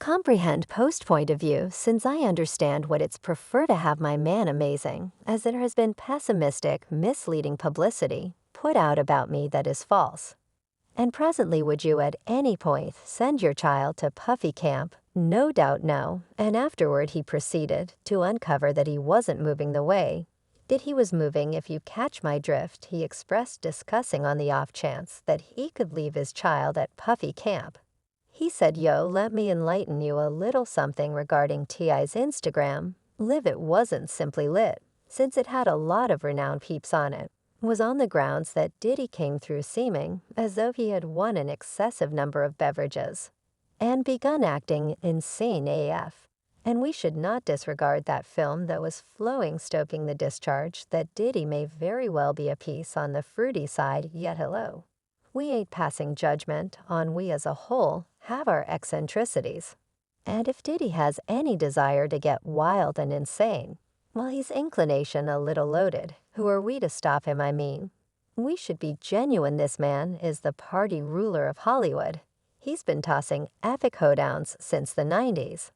Comprehend post point of view since I understand what it's prefer to have my man amazing, as there has been pessimistic, misleading publicity put out about me that is false. And presently would you at any point send your child to puffy camp? No doubt no, and afterward he proceeded to uncover that he wasn't moving the way that he was moving. If you catch my drift, he expressed discussing on the off chance that he could leave his child at puffy camp. He said, yo, let me enlighten you a little something regarding T.I.'s Instagram. Live it wasn't simply lit, since it had a lot of renowned peeps on it. Was on the grounds that Diddy came through seeming as though he had won an excessive number of beverages and begun acting insane AF. And we should not disregard that film that was flowing stoking the discharge that Diddy may very well be a piece on the fruity side, yet hello. We ain't passing judgment on we as a whole have our eccentricities. And if Diddy has any desire to get wild and insane, well, he's inclination a little loaded. Who are we to stop him, I mean? We should be genuine. This man is the party ruler of Hollywood. He's been tossing epic hoedowns since the 90s.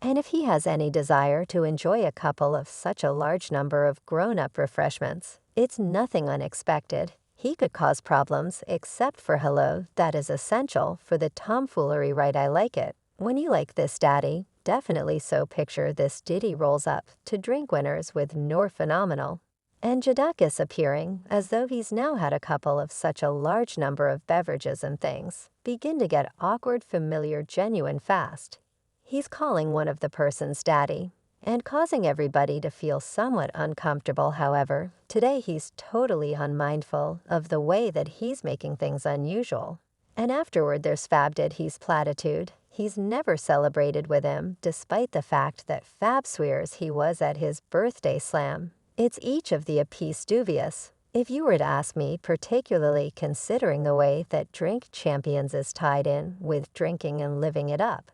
And if he has any desire to enjoy a couple of such a large number of grown-up refreshments, it's nothing unexpected. He could cause problems, except for hello, that is essential for the tomfoolery, right? I like it. When you like this, daddy, definitely. So picture this: Diddy rolls up to drink winners with Nor Phenomenal, and Jadakiss appearing as though he's now had a couple of such a large number of beverages, and things begin to get awkward, familiar, genuine fast. He's calling one of the persons daddy and causing everybody to feel somewhat uncomfortable. However, today he's totally unmindful of the way that he's making things unusual. And afterward there's Fab. Did he's platitude. He's never celebrated with him, despite the fact that Fab swears he was at his birthday slam. It's each of the a piece dubious. If you were to ask me, particularly considering the way that Drink Champions is tied in with drinking and living it up.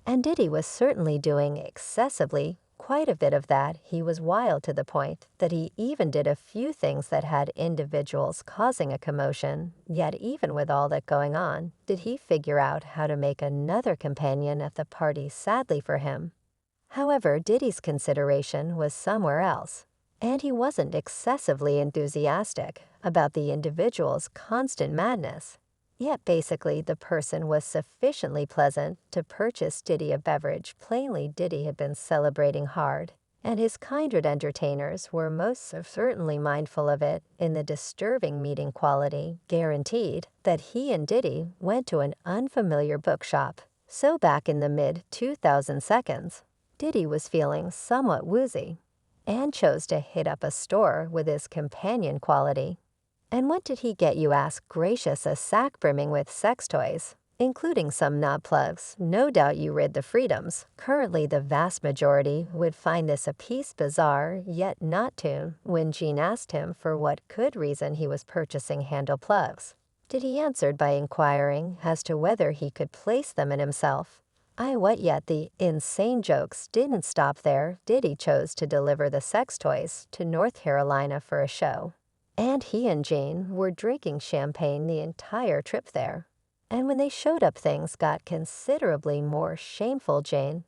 And Diddy was certainly doing excessively quite a bit of that. He was wild to the point that he even did a few things that had individuals causing a commotion. Yet even with all that going on, did he figure out how to make another companion at the party? Sadly for him. However, Diddy's consideration was somewhere else, and he wasn't excessively enthusiastic about the individual's constant madness. Yet basically the person was sufficiently pleasant to purchase Diddy a beverage. Plainly Diddy had been celebrating hard, and his kindred entertainers were most certainly mindful of it. In the disturbing meeting quality, guaranteed that he and Diddy went to an unfamiliar bookshop. So back in the mid-2000 seconds, Diddy was feeling somewhat woozy and chose to hit up a store with his companion quality. And what did he get, you ask? Gracious, a sack brimming with sex toys, including some knob plugs. No doubt you read the freedoms. Currently the vast majority would find this a piece bizarre, yet not tune. When Gene asked him for what good reason he was purchasing handle plugs, Diddy answered by inquiring as to whether he could place them in himself. What yet the insane jokes didn't stop there. Diddy chose to deliver the sex toys to North Carolina for a show. And he and Jane were drinking champagne the entire trip there. And when they showed up, things got considerably more shameful. Jane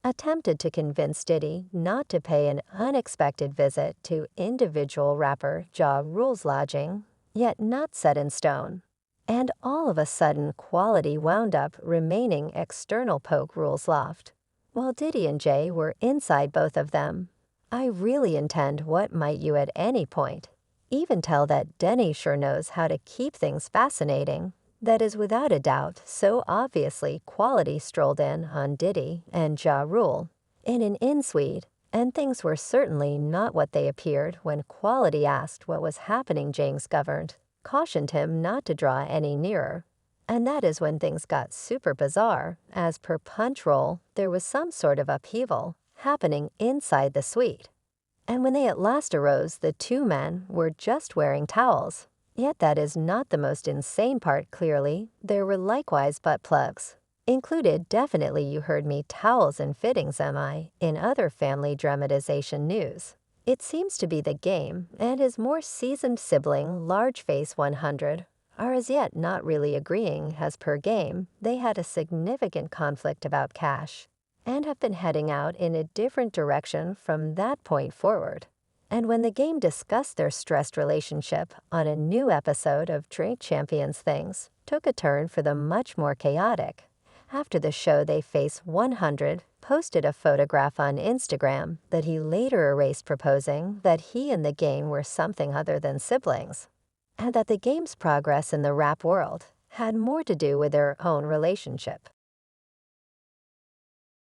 attempted to convince Diddy not to pay an unexpected visit to individual rapper Ja Rule's lodging, yet not set in stone. And all of a sudden quality wound up remaining external Poke Rule's loft, while Diddy and Jay were inside both of them. I really intend what might you at any point even tell that Denny sure knows how to keep things fascinating. That is without a doubt. So obviously quality strolled in on Diddy and Ja Rule in an in-suite, and things were certainly not what they appeared when quality asked what was happening. James governed, cautioned him not to draw any nearer. And that is when things got super bizarre. As per Punch Roll, there was some sort of upheaval happening inside the suite. And when they at last arose, the two men were just wearing towels. Yet that is not the most insane part. Clearly, there were likewise butt plugs included. Definitely, you heard me, towels and fittings. Am I? In other family dramatization news, it seems to be the game and his more seasoned sibling, Large Face 100, are as yet not really agreeing as per game they had a significant conflict about cash, and have been heading out in a different direction from that point forward. And when the game discussed their stressed relationship on a new episode of Drink Champions, things took a turn for the much more chaotic. After the show, they face 100 posted a photograph on Instagram that he later erased, proposing that he and the game were something other than siblings, and that the game's progress in the rap world had more to do with their own relationship.